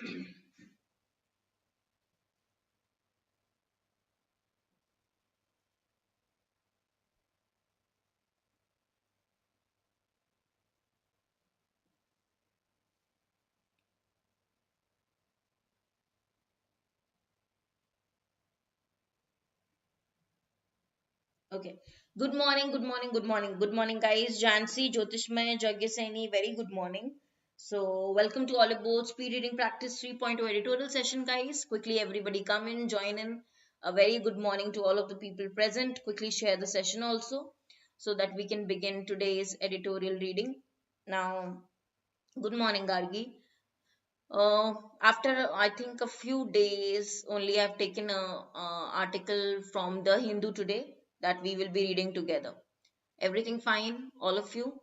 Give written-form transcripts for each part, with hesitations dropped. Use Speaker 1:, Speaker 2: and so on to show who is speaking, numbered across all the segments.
Speaker 1: Okay. Good morning, good morning, good morning. Good morning, guys. Jansi, Jyotishmay, Jagyaseni, very good morning. So, welcome to Oliveboard Speed Reading Practice 3.0 editorial session, guys. Quickly, everybody come in, join in. A very good morning to all of the people present. Quickly share the session also so that we can begin today's editorial reading. Now, good morning, Gargi. After I think a few days only, I've taken a article from the Hindu today that we will be reading together. Everything fine, all of you?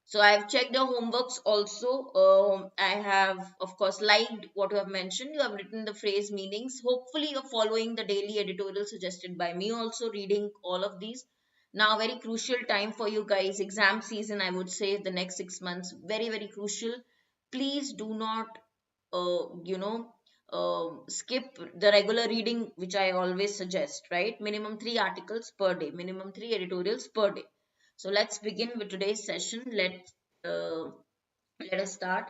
Speaker 1: So I've checked your homeworks also. I have, of course, liked what you have mentioned. You have written the phrase meanings. Hopefully, you're following the daily editorial suggested by me, also reading all of these. Now, very crucial time for you guys. Exam season, I would say, the next 6 months, very, very crucial. Please do not skip the regular reading, which I always suggest, right? Minimum 3 articles per day, minimum 3 editorials per day. So let's begin with today's session. Uh, let us start.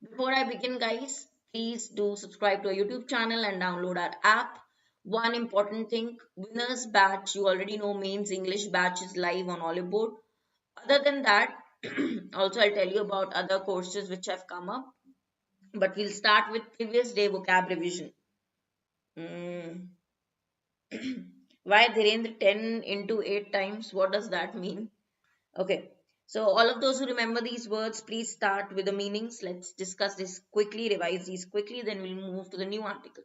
Speaker 1: Before I begin, guys, please do subscribe to our YouTube channel and download our app. One important thing, winners batch, you already know, mains English batch is live on Oliveboard. Other than that, also I'll tell you about other courses which have come up, but we'll start with previous day vocab revision. Mm. Why Dhirendra 10 into 8 times? What does that mean? Okay. So all of those who remember these words, please start with the meanings. Let's discuss this quickly, revise these quickly, then we'll move to the new article.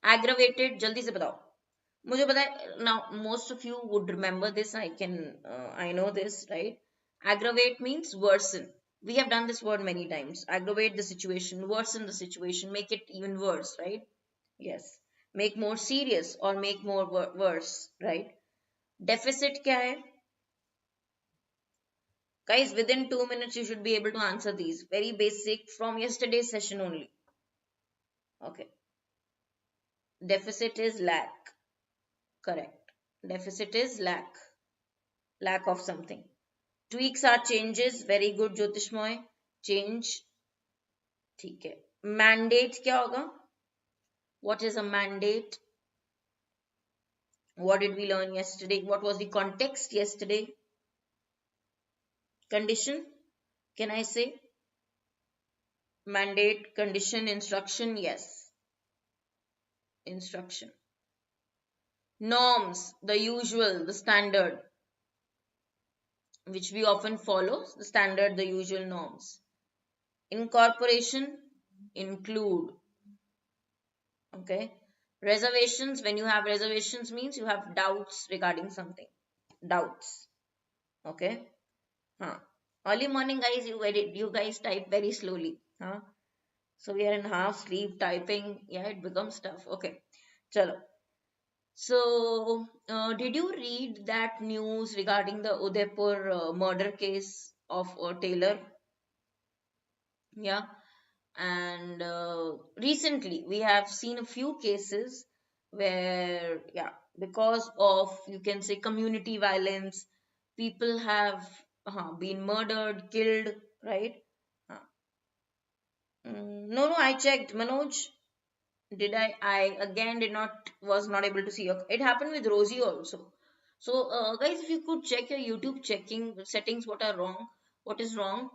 Speaker 1: Aggravated, जल्दी से बताओ. मुझे पता है, now most of you would remember this. I know this, right? Aggravate means worsen. We have done this word many times. Aggravate the situation, worsen the situation, make it even worse, right? Yes. Make more serious or make more worse, right? Deficit क्या है? Guys, within 2 minutes, you should be able to answer these. Very basic from yesterday's session only. Okay. Deficit is lack. Correct. Deficit is lack. Lack of something. Tweaks are changes. Very good, Jyotishmoy. Change. ठीक है. Mandate क्या होगा? What is a mandate? What did we learn yesterday? What was the context yesterday? Condition? Can I say? Mandate, condition, instruction? Yes. Instruction. Norms, the usual, the standard, which we often follow, the standard, the usual norms. Incorporation, include. Okay. Reservations, when you have reservations means you have doubts regarding something. Doubts. Okay. Early morning, guys, you guys type very slowly. So we are in half sleep typing. Yeah, it becomes tough. Okay. Chalo. So, did you read that news regarding the Udaipur murder case of Taylor? Yeah. And recently we have seen a few cases where, yeah, because of, you can say, community violence, people have been murdered, killed, right? Uh, no, I checked. Manoj, did I again did not was not able to see your, it happened with Rosie also. So guys, if you could check your YouTube checking settings, what are wrong, what is wrong,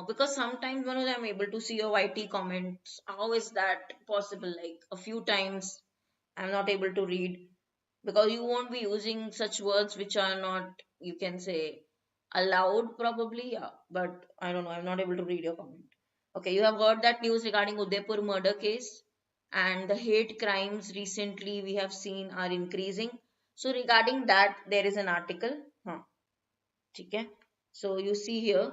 Speaker 1: because sometimes one of them able to see your YT comments. How is that possible? Like a few times I'm not able to read because you won't be using such words which are not, you can say, allowed probably. Yeah, but I don't know, I'm not able to read your comment. Okay, you have heard that news regarding Udaipur murder case, and the hate crimes recently we have seen are increasing. So regarding that, there is an article. Okay. So you see here,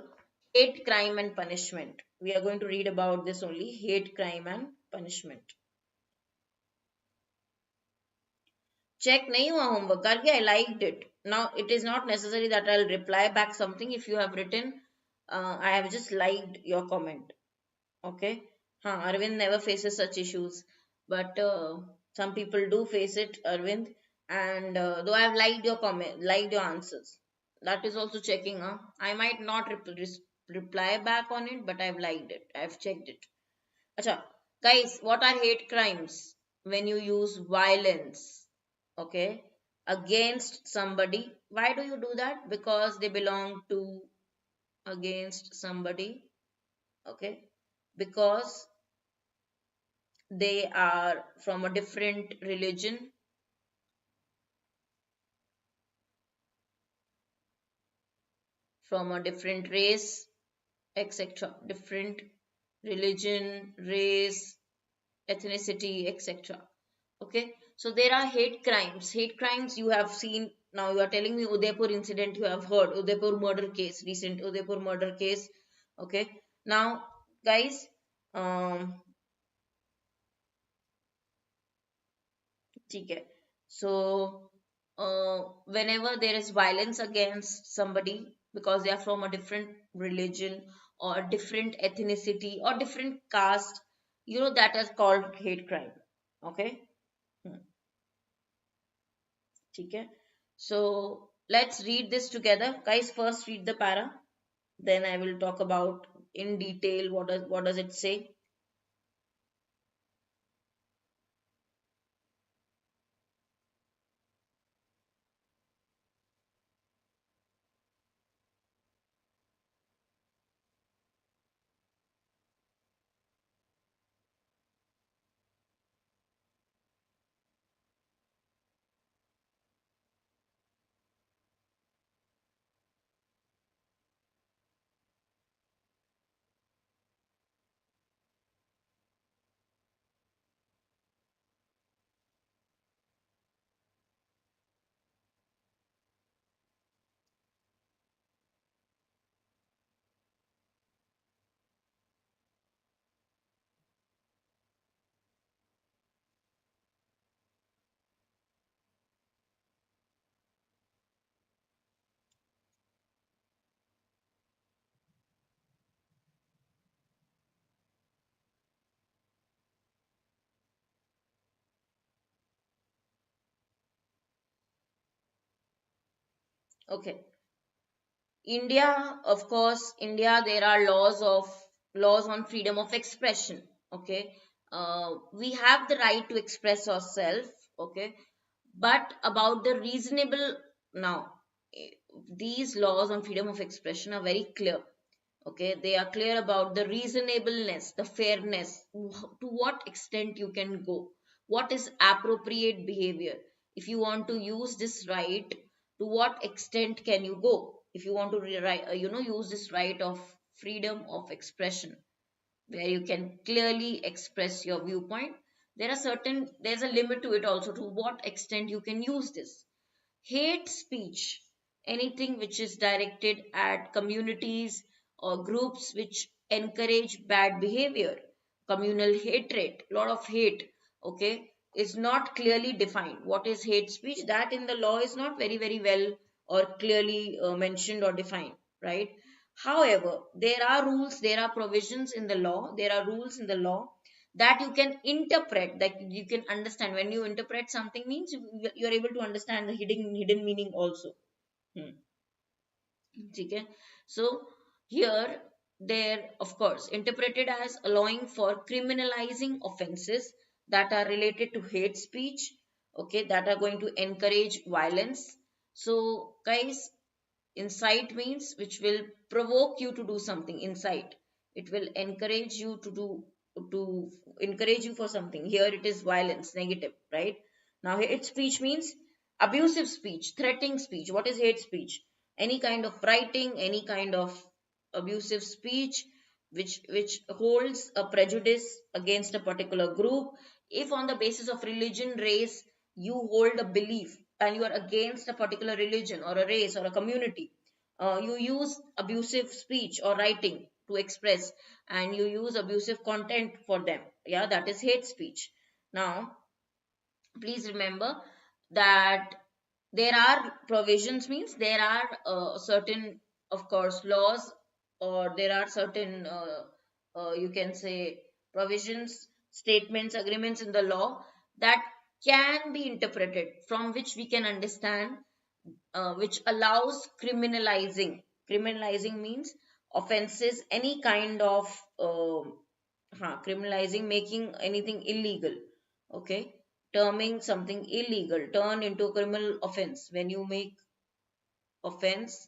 Speaker 1: hate crime and punishment. We are going to read about this only, hate crime and punishment. Check nahi hua homework karke, I liked it. Now it is not necessary that I'll reply back something. If you have written, I have just liked your comment. Okay. Arvind never faces such issues, but some people do face it, Arvind. And though I've liked your comment, liked your answers, that is also checking. I might not reply back on it, but I've liked it. I've checked it. Acha, guys, what are hate crimes? When you use violence, okay, against somebody. Why do you do that? Because they belong to against somebody, okay, because they are from a different religion, from a different race, etc. Different religion, race, ethnicity, etc. Okay, so there are hate crimes. Hate crimes you have seen. Now you are telling me Udaipur incident, you have heard Udaipur murder case, recent Udaipur murder case. Okay, now guys, um, ठीक है. So, whenever there is violence against somebody because they are from a different religion or different ethnicity or different caste, that is called hate crime. Okay. Hmm. ठीक है. So let's read this together, guys. First read the para, then I will talk about in detail what does it say. Okay. India, of course, India, there are laws on freedom of expression. Okay, we have the right to express ourselves. Okay, but about the reasonable now, eh, these laws on freedom of expression are very clear. Okay, they are clear about the reasonableness, the fairness, to what extent you can go, what is appropriate behavior. If you want to use this right, to what extent can you go? If you want to use this right of freedom of expression, where you can clearly express your viewpoint, there's a limit to it also, to what extent you can use this. Hate speech, anything which is directed at communities or groups which encourage bad behavior, communal hatred, lot of hate, okay, is not clearly defined. What is hate speech? That in the law is not very, very well or clearly mentioned or defined, right? However, there are rules, there are provisions in the law, there are rules in the law that you can interpret, that you can understand. When you interpret something means you are able to understand the hidden meaning also. Hmm. Okay. So here, they're of course interpreted as allowing for criminalizing offenses that are related to hate speech, okay, that are going to encourage violence. So guys, incite means which will provoke you to do something. Incite, it will encourage you to encourage you for something. Here it is violence, negative, right? Now hate speech means abusive speech, threatening speech. What is hate speech? Any kind of writing, any kind of abusive speech which holds a prejudice against a particular group. If on the basis of religion, race, you hold a belief and you are against a particular religion or a race or a community, you use abusive speech or writing to express, and you use abusive content for them, yeah, that is hate speech. Now please remember that there are provisions, means there are certain, of course, laws or there are certain you can say provisions, statements, agreements in the law that can be interpreted, from which we can understand, which allows criminalizing means offenses, any kind of criminalizing, making anything illegal, okay, terming something illegal turn into a criminal offense. When you make offense,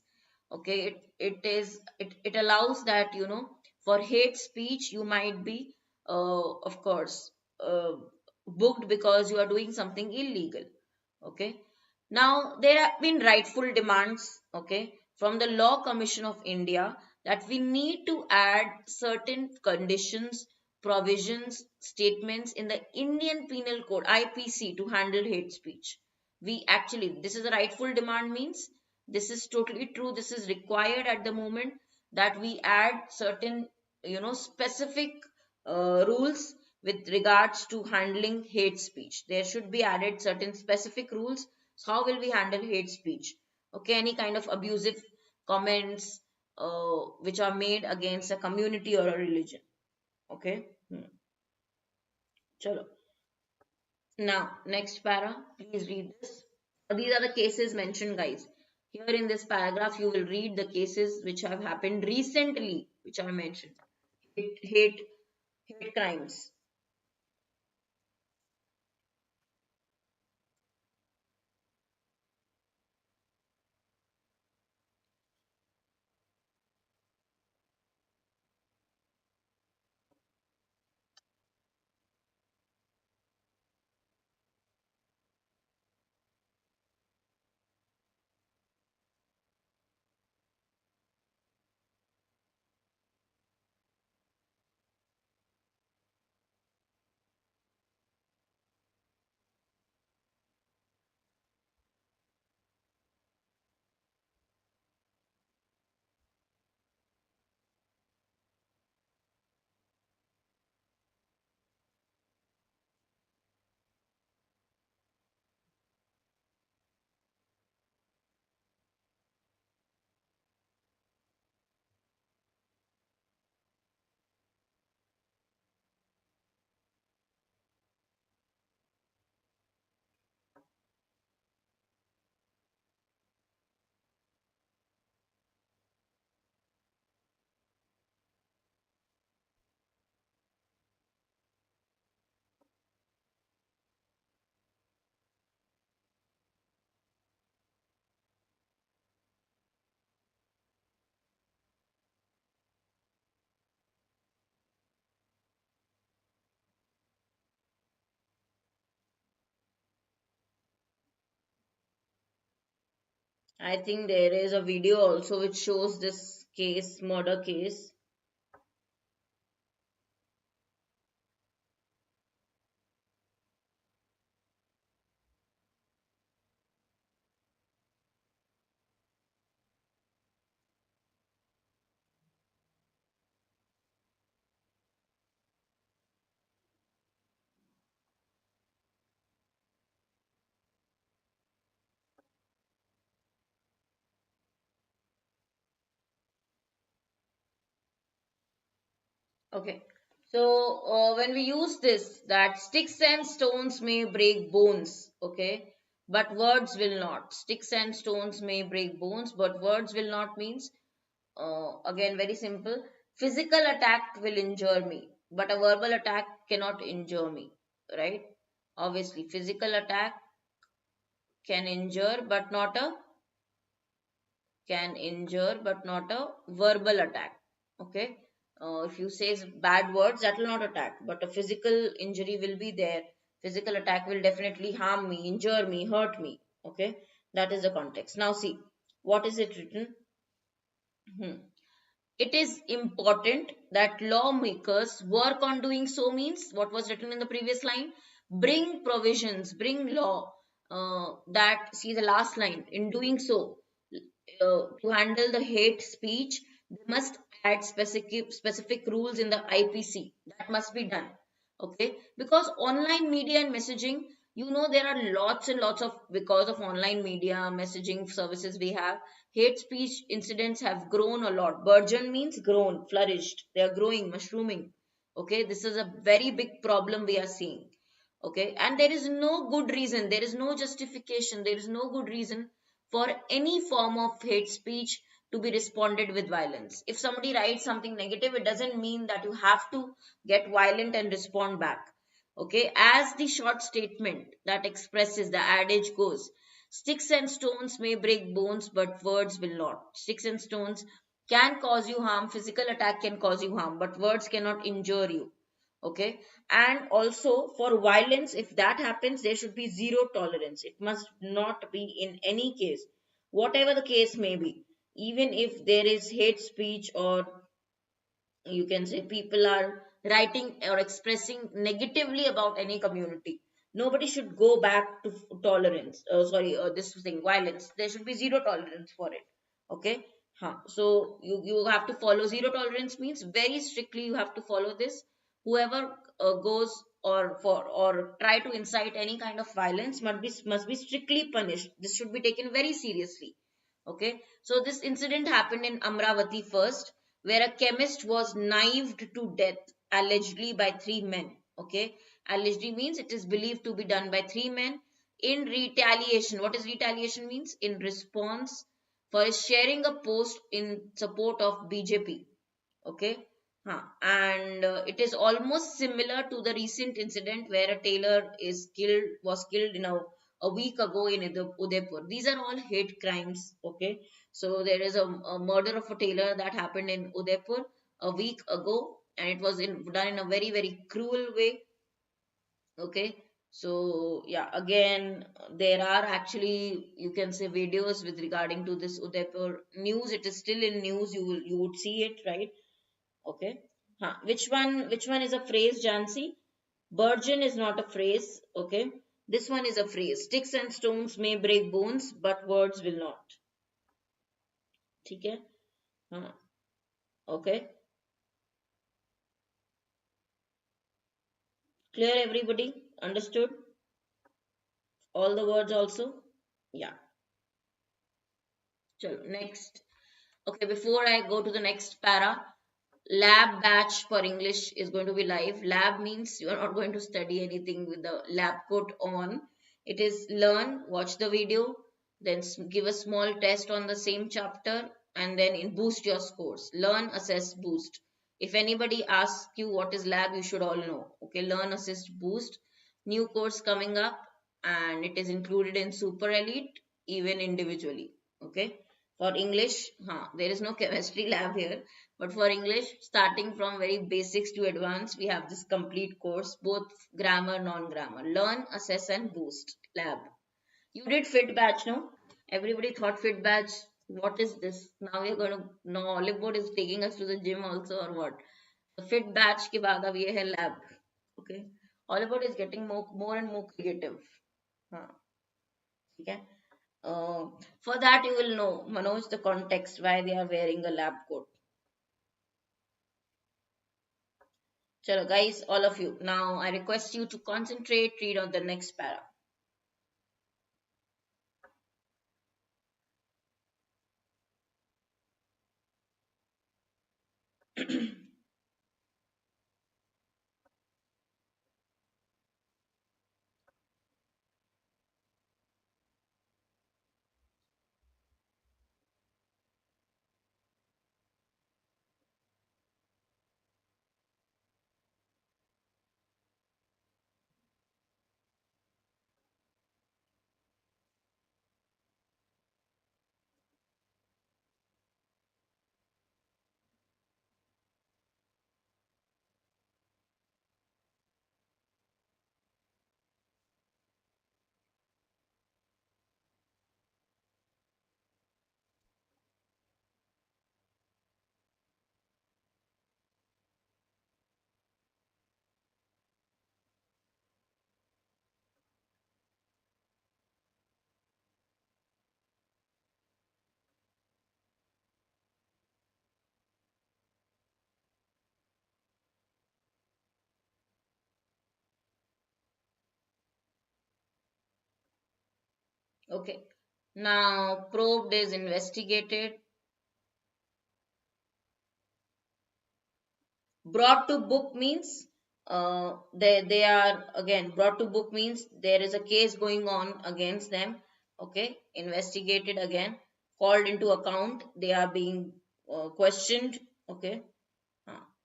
Speaker 1: okay, it allows that, for hate speech you might be of course booked because you are doing something illegal, okay. Now there have been rightful demands, okay, from the Law Commission of India, that we need to add certain conditions, provisions, statements in the Indian Penal Code IPC to handle hate speech. We actually, this is a rightful demand means this is totally true, this is required at the moment, that we add certain, specific rules with regards to handling hate speech. There should be added certain specific rules. So how will we handle hate speech? Okay, any kind of abusive comments which are made against a community or a religion. Okay. Chalo. Now, next para, please read this. These are the cases mentioned, guys. Here in this paragraph, you will read the cases which have happened recently, which I mentioned. Hate crimes. I think there is a video also which shows this case, murder case. Okay. So when we use this, that sticks and stones may break bones, okay, but words will not. Sticks and stones may break bones, but words will not means, again, very simple. Physical attack will injure me, but a verbal attack cannot injure me, right? Obviously, physical attack can injure, but not a can injure but not a verbal attack, okay. If you say bad words, that will not attack, but a physical injury will be there. Physical attack will definitely harm me, injure me, hurt me, okay. That is the context. Now see, what is it written? It is important that lawmakers work on doing so means what was written in the previous line, bring provisions, bring law, that, see the last line, in doing so, to handle the hate speech, they must add specific rules in the IPC. That must be done, okay, because online media and messaging, There are lots and lots of, because of online media messaging services we have, hate speech incidents have grown a lot. Burgeon means grown, flourished, they are growing, mushrooming. Okay, this is a very big problem we are seeing. Okay, and there is no good reason, there is no justification, there is no good reason for any form of hate speech to be responded with violence. If somebody writes something negative, it doesn't mean that you have to get violent and respond back. Okay, as the short statement that expresses, the adage goes, sticks and stones may break bones, but words will not. Sticks and stones can cause you harm, physical attack can cause you harm, but words cannot injure you. Okay, and also for violence, if that happens, there should be zero tolerance. It must not be in any case, whatever the case may be. Even if there is hate speech, or you can say people are writing or expressing negatively about any community, nobody should go back to tolerance, sorry, this thing, violence. There should be zero tolerance for it. Okay. So you have to follow zero tolerance, means very strictly you have to follow this. Whoever goes or try to incite any kind of violence must be strictly punished. This should be taken very seriously. Okay, so this incident happened in Amravati first, where a chemist was knifed to death, allegedly by three men. Okay, allegedly means it is believed to be done by three men in retaliation. What is retaliation means? In response for his sharing a post in support of BJP. Okay. And it is almost similar to the recent incident where a tailor was killed a week ago in Udaipur. These are all hate crimes. Okay, so there is a murder of a tailor that happened in Udaipur a week ago, and it was done in a very very cruel way. Okay, so yeah, again, there are actually, you can say, videos with regarding to this Udaipur news. It is still in news. You would see it, right? Okay. Which one is a phrase, Jansi? Burgeon is not a phrase. Okay. This one is a phrase. Sticks and stones may break bones, but words will not. Okay. Okay. Clear, everybody? Understood? All the words also? Yeah. So next. Okay, before I go to the next para, lab batch for English is going to be live. Lab means you are not going to study anything with the lab coat on. It is learn, watch the video, then give a small test on the same chapter, and then boost your scores. Learn, assess, boost. If anybody asks you what is lab, you should all know. Okay, learn, assist, boost. New course coming up, and it is included in Super Elite, even individually. Okay. For English, there is no chemistry lab here, but for English, starting from very basics to advanced, we have this complete course, both grammar, non-grammar. Learn, assess, and boost lab. You did fit batch, no? Everybody thought fit batch. What is this? Now we're going to. No, Oliveboard is taking us to the gym also, or what? The fit batch के बाद अब ये है lab. Okay. Oliveboard is getting more and more creative. हाँ, ठीक है. For that you will know, Manoj, the context why they are wearing a lab coat. Chalo guys, all of you. Now I request you to concentrate, read on the next para. Okay. Now, probed is investigated. Brought to book means they are again brought to book means there is a case going on against them. Okay, investigated again, called into account. They are being questioned. Okay,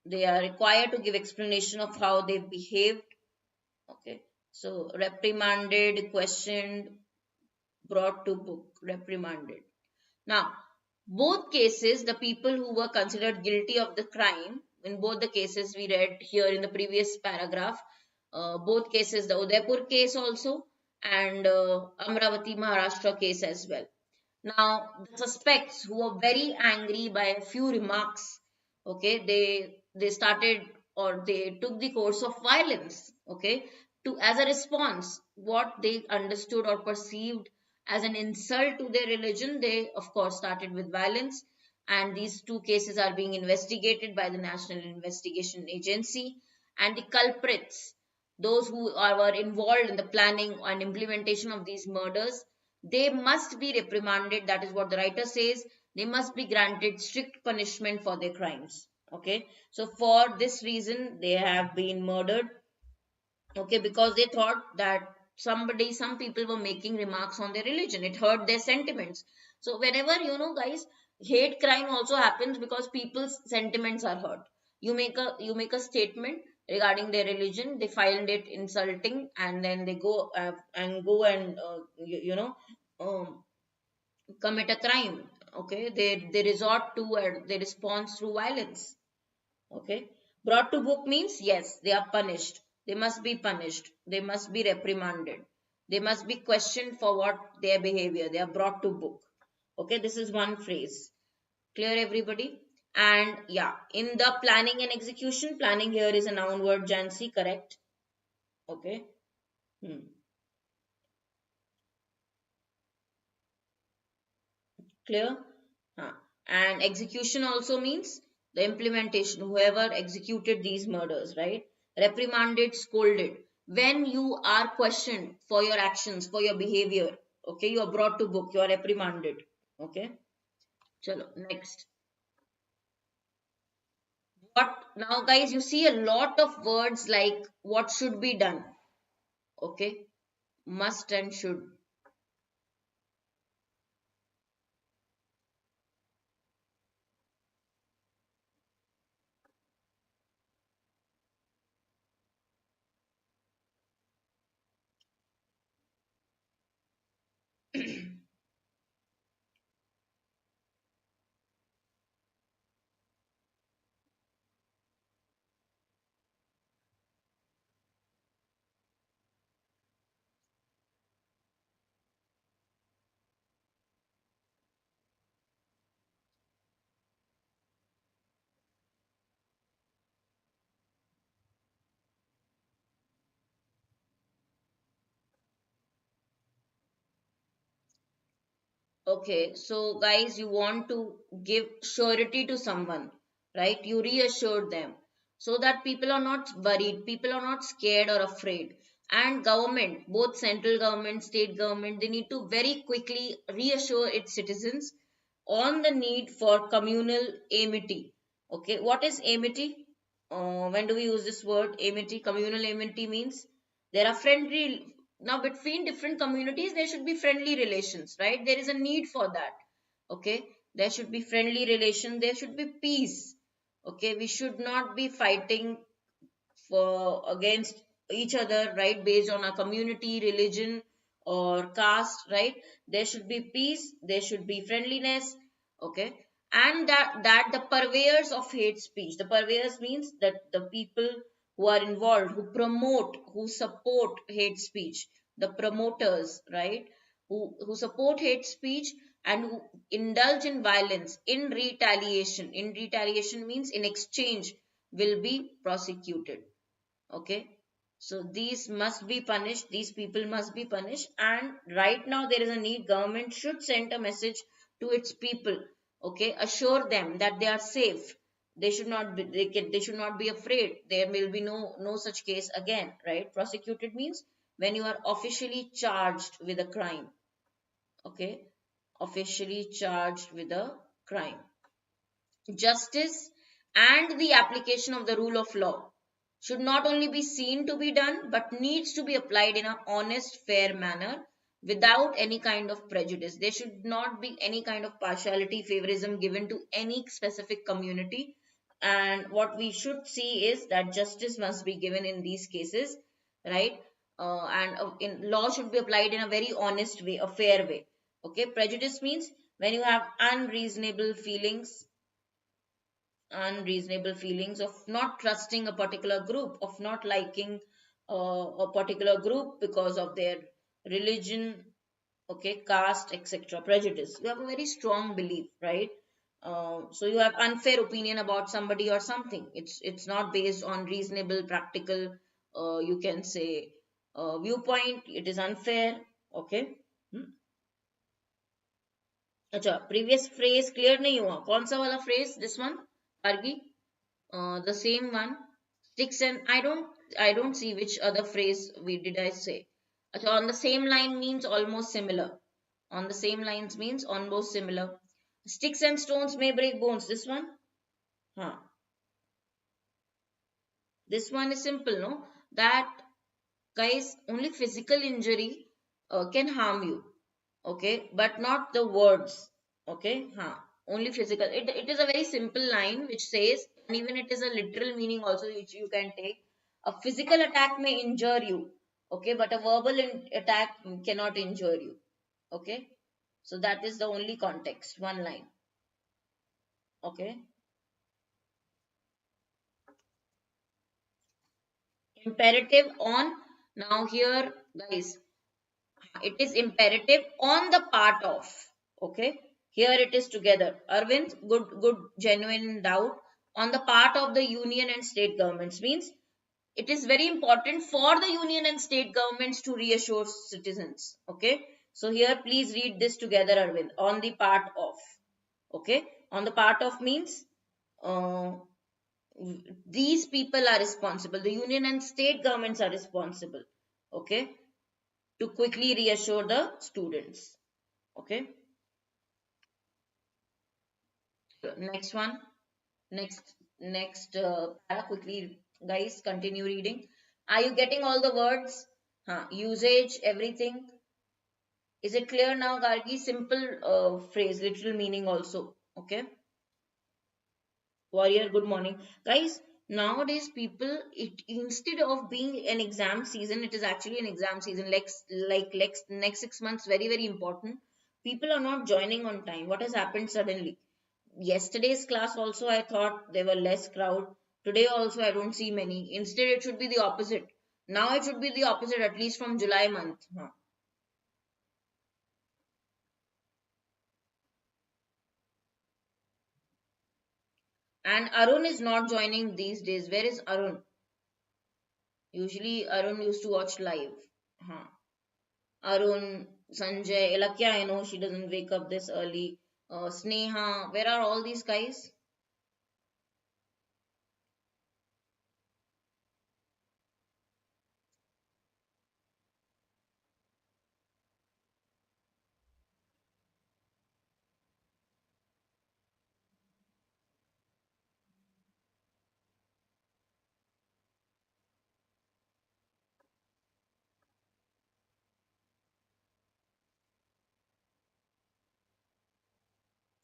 Speaker 1: they are required to give explanation of how they behaved. Okay, so reprimanded, questioned, brought to book, reprimanded. Now, both cases, the people who were considered guilty of the crime, in both the cases we read here in the previous paragraph, both cases, the Udaipur case also and Amravati Maharashtra case as well. Now, the suspects who were very angry by a few remarks, okay, they started or they took the course of violence, okay, to as a response, what they understood or perceived as an insult to their religion, they of course started with violence. And these two cases are being investigated by the National Investigation Agency. And the culprits, those who were involved in the planning and implementation of these murders, they must be reprimanded. That is what the writer says. They must be granted strict punishment for their crimes. Okay, so for this reason they have been murdered. Okay, because they thought that some people were making remarks on their religion, it hurt their sentiments. So whenever, guys, hate crime also happens because people's sentiments are hurt. You make a statement regarding their religion, they find it insulting, and then they go and commit a crime. Okay, they resort to they respond through violence. Okay, brought to book means yes, they are punished. They must be punished, they must be reprimanded, they must be questioned for what their behavior, they are brought to book. Okay, this is one phrase. Clear, everybody? And yeah, in the planning and execution, planning here is a noun word, Jansi, correct? Okay. Clear? Huh. And execution also means the implementation, whoever executed these murders, right? Reprimanded, scolded. When you are questioned for your actions, for your behavior, okay, you are brought to book, you are reprimanded. Okay. Chalo, next. What now, guys? You see a lot of words like what should be done. Okay. Must and should. Okay, so guys, you want to give surety to someone, right? You reassure them so that people are not worried, people are not scared or afraid. And government, both central government, state government, they need to very quickly reassure its citizens on the need for communal amity. Okay, what is amity? When do we use this word amity? Communal amity means there are friendly, now between different communities there should be friendly relations, right? There is a need for that. Okay, there should be friendly relation, there should be peace. Okay, we should not be fighting for against each other, right, based on a community, religion, or caste, right? There should be peace, there should be friendliness. Okay, and that the purveyors of hate speech, the purveyors means that the people who are involved, who promote, who support hate speech, the promoters, right, who support hate speech and who indulge in violence in retaliation means in exchange, will be prosecuted. Okay, so these must be punished, these people must be punished. And right now there is a need, government should send a message to its people. Okay, assure them that they are safe, they should not be, they should not be afraid, there will be no such case again, right? Prosecuted means when you are officially charged with a crime. okay, officially charged with a crime. Justice and the application of the rule of law should not only be seen to be done but needs to be applied in an honest, fair manner without any kind of prejudice. There should not be any kind of partiality, favorism given to any specific community. And what we should see is that justice must be given in these cases, right? And in law should be applied in a very honest way, a fair way. Okay, prejudice means when you have unreasonable feelings of not trusting a particular group, of not liking a particular group because of their religion, okay, caste, etc. Prejudice. You have a very strong belief, right? So you have unfair opinion about somebody or something. It's not based on reasonable, practical, you can say, viewpoint. It is unfair. Okay. Hmm. अच्छा, previous phrase clear नहीं हुआ, कौन सा वाला phrase? This one, Argi? The same one. Sticks and I don't see which other phrase we did I say. So on the same line means almost similar. On the same lines means almost similar. Sticks and stones may break bones. This one? Huh. This one is simple, no? That, guys, only physical injury can harm you. Okay, but not the words. Okay, only physical. It is a very simple line which says, and even it is a literal meaning also which you can take. A physical attack may injure you, okay, but a verbal attack cannot injure you. Okay, so that is the only context. One line. Okay, imperative on. Now here, guys, it is imperative on the part of. Okay, here it is together. Arvind, good genuine doubt. On the part of the union and state governments means it is very important for the union and state governments to reassure citizens. Okay, so here please read this together, Arvind. On the part of. Okay, on the part of means uh, these people are responsible, the union and state governments are responsible, okay, to quickly reassure the students. Okay, next one. Next para, quickly, guys, continue reading. Are you getting all the words? Usage, everything. Is it clear now, Gargi? Simple phrase, literal meaning also. Okay. Warrior, good morning. Guys, nowadays people, it instead of being an exam season, it is actually an exam season. Next 6 months, very, very important. People are not joining on time. What has happened suddenly? Yesterday's class also I thought there were less crowd. Today also I don't see many. Instead it should be the opposite. Now it should be the opposite, at least from July month. And Arun is not joining these days. Where is Arun? Usually Arun used to watch live. Huh. Arun, Sanjay, Elakya, I know she doesn't wake up this early. Sneha, where are all these guys?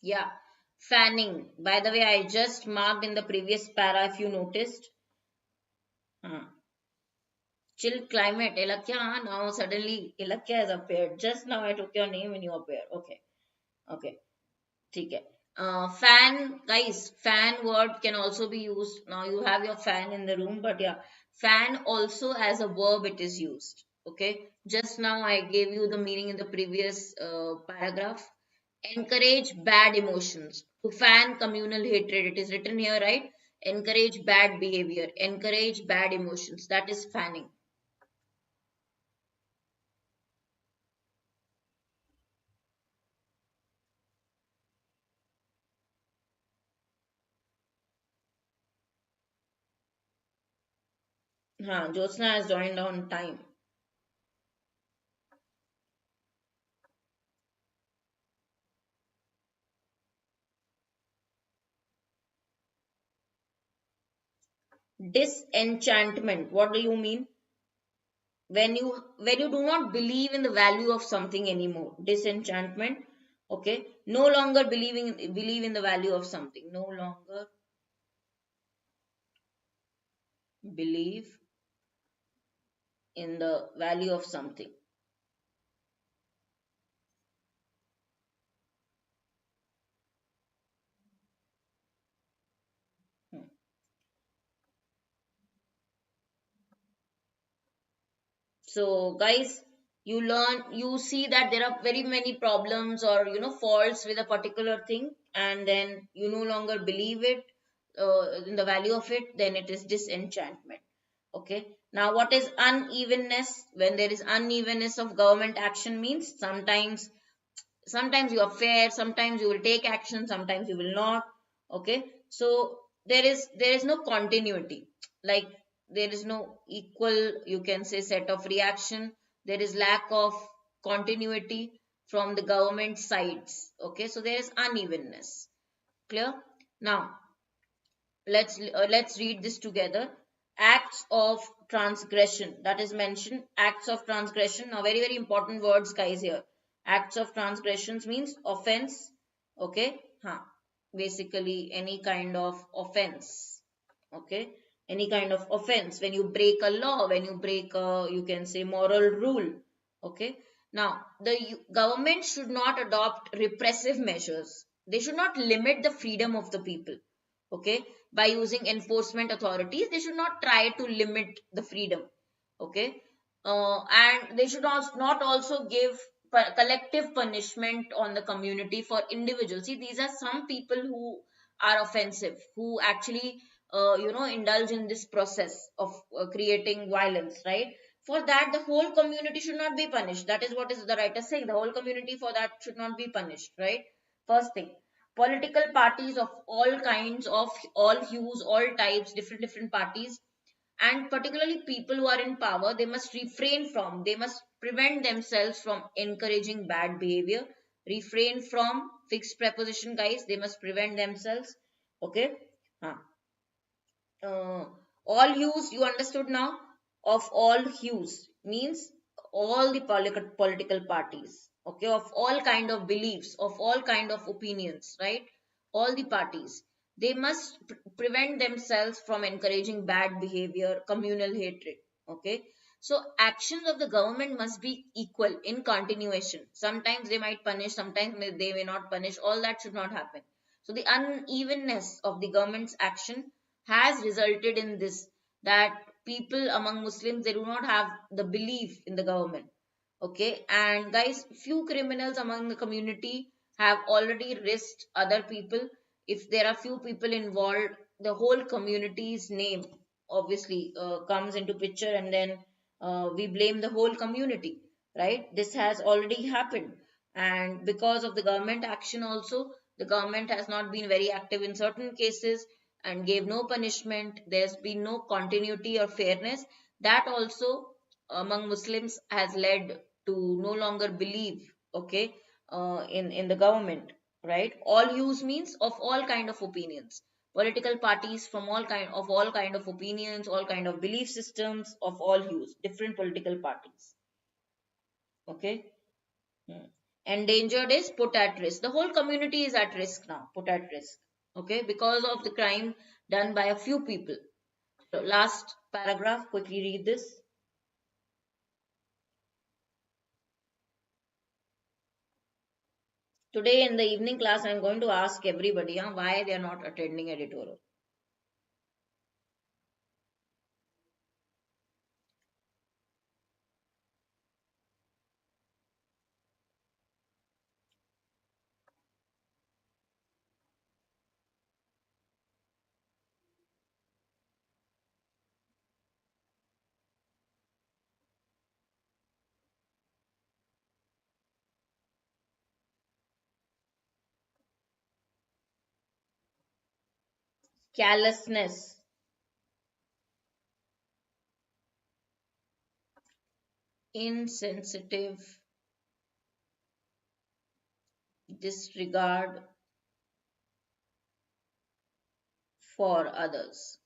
Speaker 1: Yeah. Fanning. By the way, I just marked in the previous para if you noticed. Huh. Chill climate. Ilakya, now suddenly Ilakya has appeared. Just now I took your name and you appeared. Okay. Okay. ठीक है. Fan, guys, fan word can also be used. Now you have your fan in the room, but yeah, fan also as a verb it is used. Okay. Just now I gave you the meaning in the previous paragraph. Encourage bad emotions. To fan communal hatred. It is written here, right? Encourage bad behavior. Encourage bad emotions. That is fanning. Jyotsna has joined on time. Disenchantment. What do you mean? When you do not believe in the value of something anymore. Disenchantment. Okay. No longer believe in the value of something. No longer believe in the value of something. Hmm. So guys, you see that there are very many problems or faults with a particular thing, and then you no longer believe it in the value of it, then it is disenchantment. Okay. Now, what is unevenness? When there is unevenness of government action means sometimes you are fair, sometimes you will take action, sometimes you will not. Okay. So there is no continuity, like there is no equal, you can say, set of reaction. There is lack of continuity from the government sides. Okay. So there is unevenness. Clear? Now let's read this together. Acts of transgression, that is mentioned. Acts of transgression. Now very very important words, guys, here. Acts of transgressions means offense. Okay. Basically any kind of offense. Okay. Any kind of offense, when you break a law, when you break a, you can say, moral rule. Okay. Now the government should not adopt repressive measures. They should not limit the freedom of the people. Okay. By using enforcement authorities, they should not try to limit the freedom. Okay. And they should not also give collective punishment on the community for individuals. See, these are some people who are offensive, who actually indulge in this process of creating violence, right? For that, the whole community should not be punished. That is what is the writer saying. The whole community for that should not be punished, right? First thing. Political parties of all kinds, of all hues, all types, different parties, and particularly people who are in power, they must prevent themselves from encouraging bad behavior. Refrain from, fixed preposition, guys. They must prevent themselves. Okay. Huh. uh, all hues, you understood now? Of all hues means all the political parties. Okay. Of all kind of beliefs, of all kind of opinions, right? All the parties, they must prevent themselves from encouraging bad behavior, communal hatred. Okay. So actions of the government must be equal in continuation. Sometimes they might punish, sometimes they may not punish. All that should not happen. So the unevenness of the government's action has resulted in this, that people among Muslims, they do not have the belief in the government. Okay. And guys, few criminals among the community have already risked other people. If there are few people involved, the whole community's name obviously comes into picture, and then we blame the whole community, right? This has already happened. And because of the government action also, the government has not been very active in certain cases and gave no punishment. There's been no continuity or fairness. That also among Muslims has led to no longer believe. Okay. In the government, right? All use means of all kind of opinions. Political parties from all kind of opinions, all kind of belief systems, of all hues, different political parties. Okay. Hmm. Endangered is put at risk. The whole community is at risk now, put at risk. Okay, because of the crime done by a few people. So last paragraph, quickly read this. Today in the evening class, I'm going to ask everybody why they are not attending editorial. Callousness, insensitive disregard for others.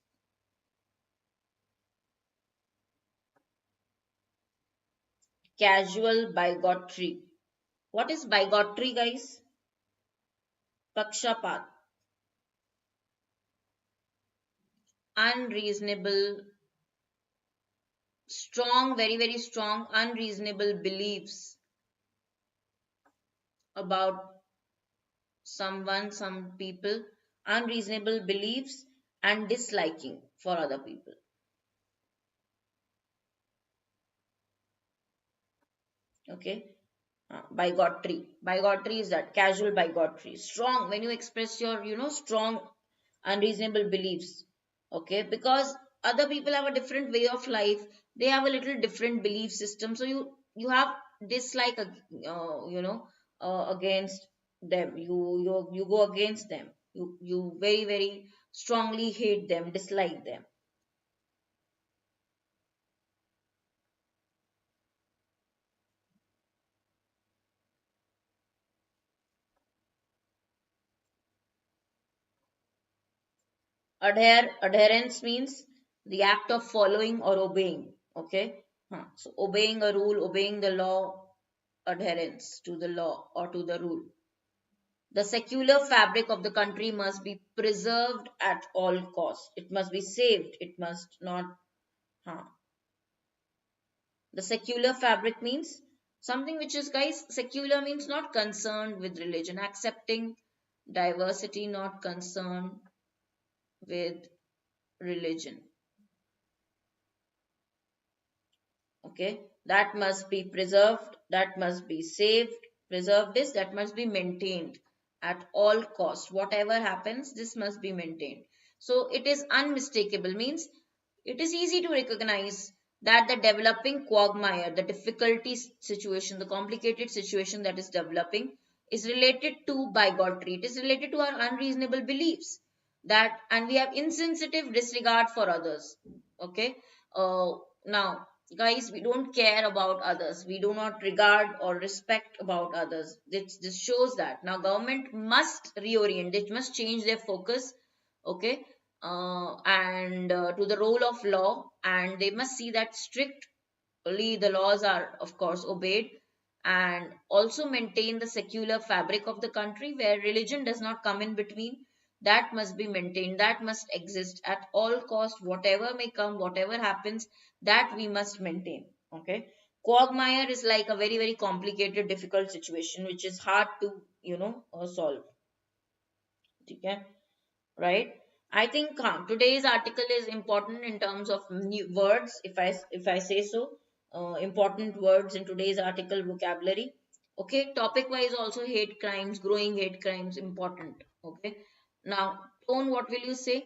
Speaker 1: casual bigotry. What is bigotry, guys? Pakshapat, unreasonable, strong, very, very strong, unreasonable beliefs about someone, some people, unreasonable beliefs and disliking for other people. Okay. Bigotry. Bigotry is that casual bigotry. Strong when you express your, strong, unreasonable beliefs. Okay. Because other people have a different way of life. They have a little different belief system. So you have dislike, against them. You go against them. You very, very strongly hate them, dislike them. Adherence means the act of following or obeying. Okay. So obeying a rule, obeying the law, adherence to the law or to the rule. The secular fabric of the country must be preserved at all costs. It must be saved. It must not. Huh. The secular fabric means something which is, guys, secular means not concerned with religion, accepting diversity, not concerned with religion. Okay, that must be preserved, that must be saved. Preserved is that must be maintained at all cost. Whatever happens, this must be maintained. So it is unmistakable, means it is easy to recognize that the developing quagmire, the difficulty situation, the complicated situation that is developing is related to bigotry. It is related to our unreasonable beliefs, that and we have insensitive disregard for others. Okay. Now, guys, we don't care about others, we do not regard or respect about others. This shows that now government must reorient, it must change their focus. Okay. And to the role of law, and they must see that strictly the laws are of course obeyed, and also maintain the secular fabric of the country where religion does not come in between. That must be maintained, that must exist at all cost, whatever may come, whatever happens, that we must maintain. Okay. Quagmire is like a very, very complicated, difficult situation which is hard to solve. Okay. Right. I think today's article is important in terms of new words, if I say so. Important words in today's article vocabulary. Okay. Topic wise also, hate crimes, growing hate crimes, important. Okay. Now, tone, what will you say?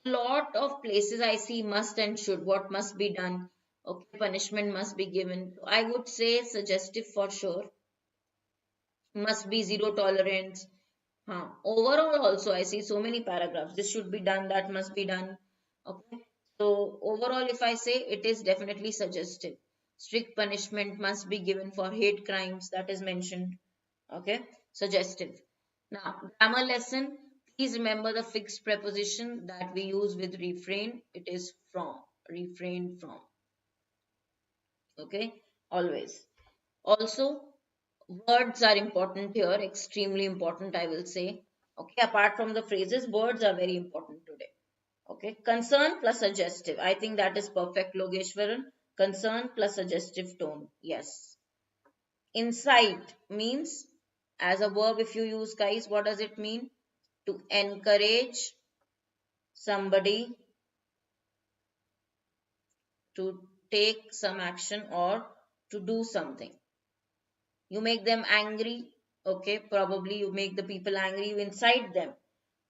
Speaker 1: A lot of places I see must and should, what must be done. Okay. Punishment must be given. I would say suggestive for sure. Must be zero tolerance. Overall, also, I see so many paragraphs. This should be done, that must be done. Okay. So, overall, if I say, it is definitely suggestive. Strict punishment must be given for hate crimes, that is mentioned. Okay. Suggestive. Now, grammar lesson. Please remember the fixed preposition that we use with refrain. It is from. Refrain from. Okay. Always. Also, words are important here, extremely important, I will say. Okay, apart from the phrases, words are very important today. Okay, concern plus suggestive. I think that is perfect, Logeshwaran. Concern plus suggestive tone. Yes. Incite means, as a verb, if you use, guys, what does it mean? To encourage somebody to take some action or to do something. You make them angry. Okay, probably you make the people angry, you incite them.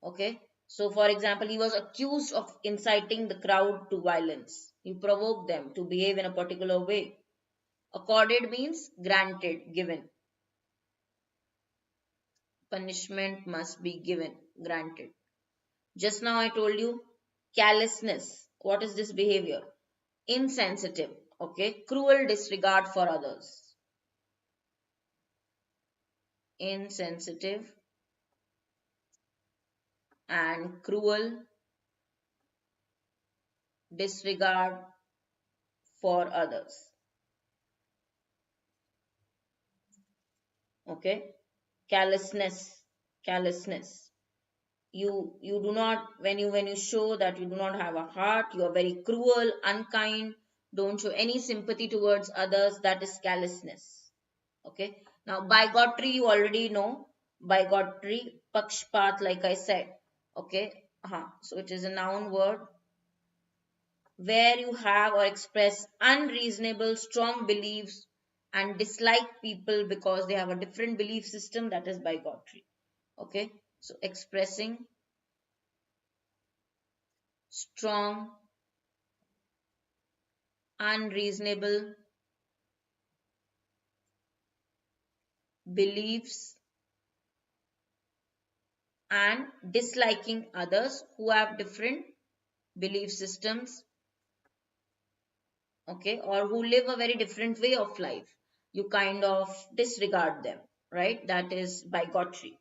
Speaker 1: Okay, so for example, he was accused of inciting the crowd to violence. You provoke them to behave in a particular way. Accorded means granted, given. Punishment must be given, granted. Just now I told you callousness. What is this behavior? Insensitive. Okay, cruel disregard for others. Insensitive and cruel disregard for others. Okay, callousness, callousness. You do not, when you show that you do not have a heart, you are very cruel, unkind, don't show any sympathy towards others, that is callousness. Okay, now bigotry, you already know. Bigotry, pakshpat, like I said. Okay, so it is a noun word where you have or express unreasonable strong beliefs and dislike people because they have a different belief system, that is bigotry. Okay, so expressing strong unreasonable beliefs and disliking others who have different belief systems, okay, or who live a very different way of life. You kind of disregard them, right? That is bigotry.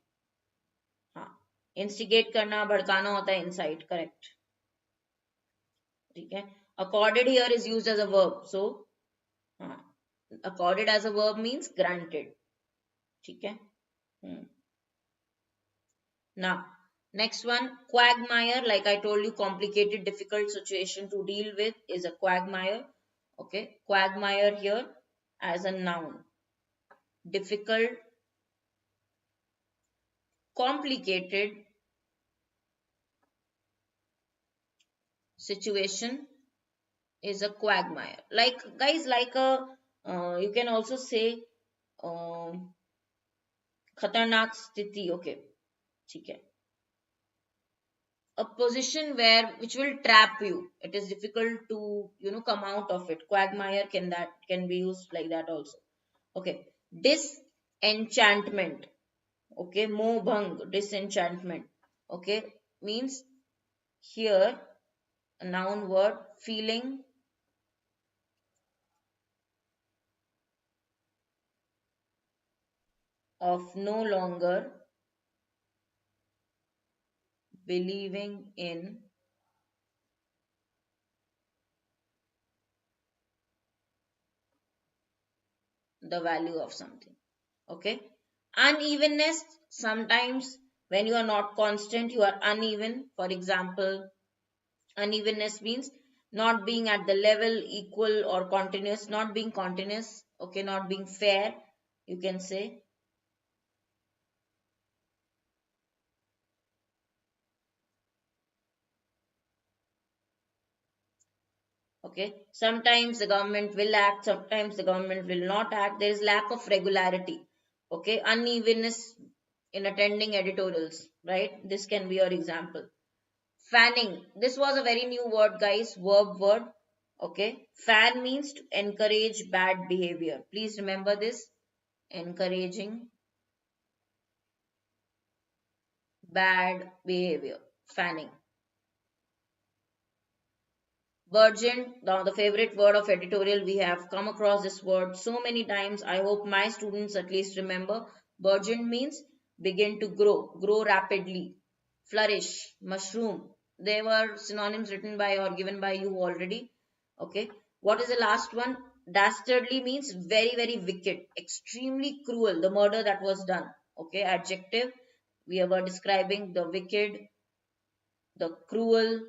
Speaker 1: हाँ, instigate करना, भड़काना होता है incite, correct. ठीक है. Accorded here is used as a verb, so हाँ, accorded as a verb means granted. ठीक है. Now, next one, quagmire. Like I told you, complicated, difficult situation to deal with is a quagmire. Okay, quagmire here as a noun. Difficult, complicated situation is a quagmire. Like guys, like a you can also say खतरनाक स्थिति. Okay, ठीक है. A position where which will trap you. It is difficult to come out of it. Quagmire can be used like that also. Okay, disenchantment. Okay, moh bhang, disenchantment. Okay, means here a noun word, feeling of no longer believing in the value of something. Okay, unevenness, sometimes when you are not constant, you are uneven. For example, unevenness means not being at the level, equal, or continuous, not being continuous. Okay, not being fair, you can say. Okay, sometimes the government will act, sometimes the government will not act. There is lack of regularity. Okay, unevenness in attending editorials, right? This can be your example. Fanning, this was a very new word guys, verb word. Okay, fan means to encourage bad behavior. Please remember this, encouraging bad behavior, fanning. Burgeoned, now the favorite word of editorial, we have come across this word so many times. I hope my students at least remember. Burgeoned means begin to grow, grow rapidly, flourish, mushroom. They were synonyms written by or given by you already. Okay. What is the last one? Dastardly means very, very wicked, extremely cruel, the murder that was done. Okay. Adjective, we were describing the wicked, the cruel,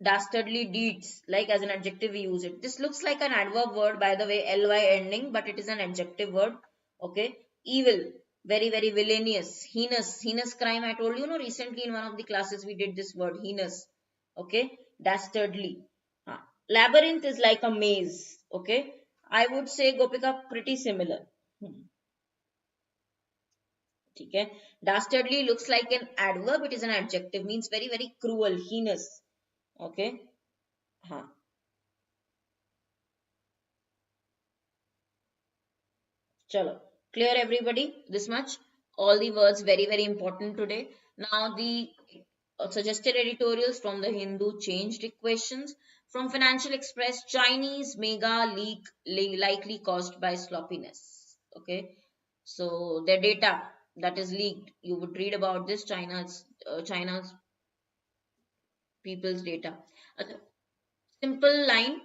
Speaker 1: dastardly deeds. Like as an adjective we use it. This looks like an adverb word, by the way, ly ending, but it is an adjective word. Okay, evil, very, very villainous, heinous, heinous crime. I told you, recently in one of the classes we did this word, heinous. Okay, dastardly. Labyrinth is like a maze. Okay, I would say, Gopika, pretty similar. ठीक है. Dastardly looks like an adverb, it is an adjective, means very, very cruel, heinous. Okay. हाँ. Chalo. Clear everybody? This much? All the words very, very important today. Now the suggested editorials from the Hindu changed equations. From Financial Express, Chinese mega leak likely caused by sloppiness. Okay. So their data that is leaked, you would read about this, China's people's data. A simple line,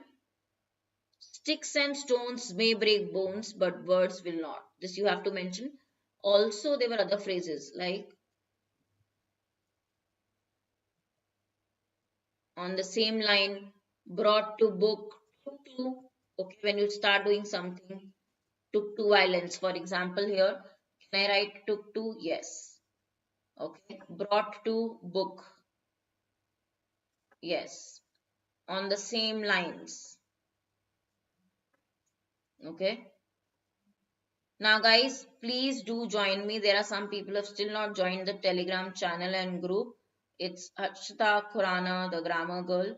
Speaker 1: Sticks and stones may break bones, but words will not. This you have to mention. Also, there were other phrases like on the same line, brought to book, took to. Okay, when you start doing something, took to violence. For example, here, can I write took to? Yes. Okay, brought to book. Yes. On the same lines. Okay. Now, guys, please do join me. There are some people who have still not joined the Telegram channel and group. It's Harshita Khurana, the grammar girl.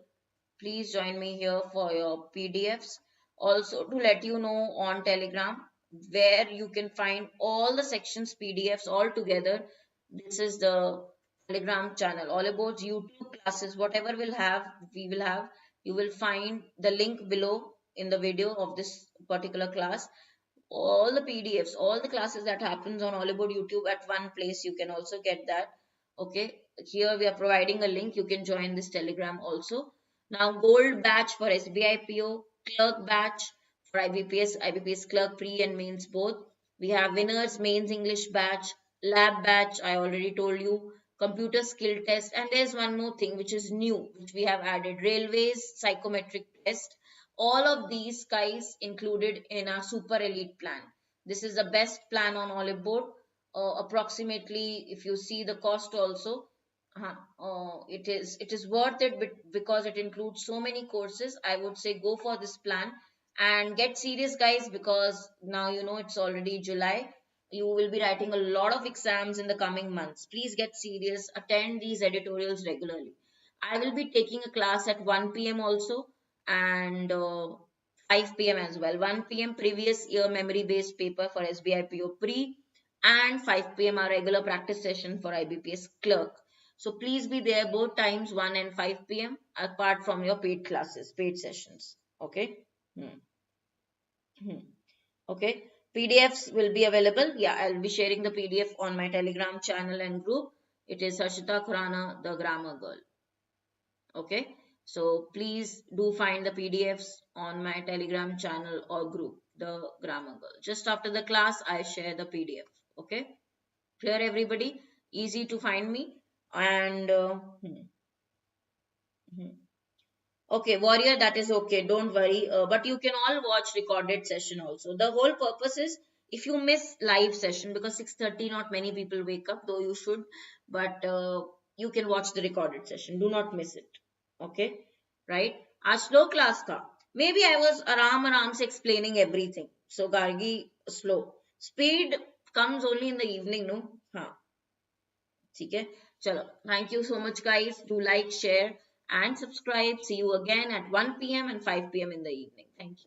Speaker 1: Please join me here for your PDFs. Also, to let you know on Telegram where you can find all the sections PDFs all together. This is the Telegram channel. Oliveboard's YouTube classes, whatever we will have. You will find the link below in the video of this particular class, all the PDFs, all the classes that happens on Oliveboard YouTube at one place. You can also get that. Okay, here we are providing a link. You can join this Telegram also. Now, gold batch for SBI PO, clerk batch for IBPS clerk pre and mains both. We have winners mains English batch, lab batch. I already told you. Computer skill test, and there's one more thing which is new, which we have added: railways psychometric test. All of these guys included in our super elite plan. This is the best plan on Oliveboard. Approximately, if you see the cost also, it is worth it, because it includes so many courses. I would say go for this plan and get serious, guys, because now you know it's already July. You will be writing a lot of exams in the coming months. Please get serious. Attend these editorials regularly. I will be taking a class at 1 p.m. also, and 5 p.m. as well. 1 p.m. previous year memory based paper for SBI PO pre, and 5 p.m. our regular practice session for IBPS clerk. So please be there both times, 1 and 5 p.m. apart from your paid classes, paid sessions. Okay. Hmm. Hmm. Okay. PDFs will be available. Yeah, I'll be sharing the PDF on my Telegram channel and group. It is Harshita Khurana, the grammar girl. Okay. So please do find the PDFs on my Telegram channel or group, the grammar girl. Just after the class, I share the PDF. Okay. Clear, everybody? Easy to find me. And okay, warrior, that is okay. Don't worry. But you can all watch recorded session also. The whole purpose is, if you miss live session, because 6:30 not many people wake up, though you should, but you can watch the recorded session. Do not miss it. Okay, right? Our slow class ka. Maybe I was aram se explaining everything. So Gargi slow. Speed comes only in the evening, no? Haan. ठीक है चलो thank you so much guys, do like, share and subscribe. See you again at 1 p.m. and 5 p.m. in the evening. Thank you.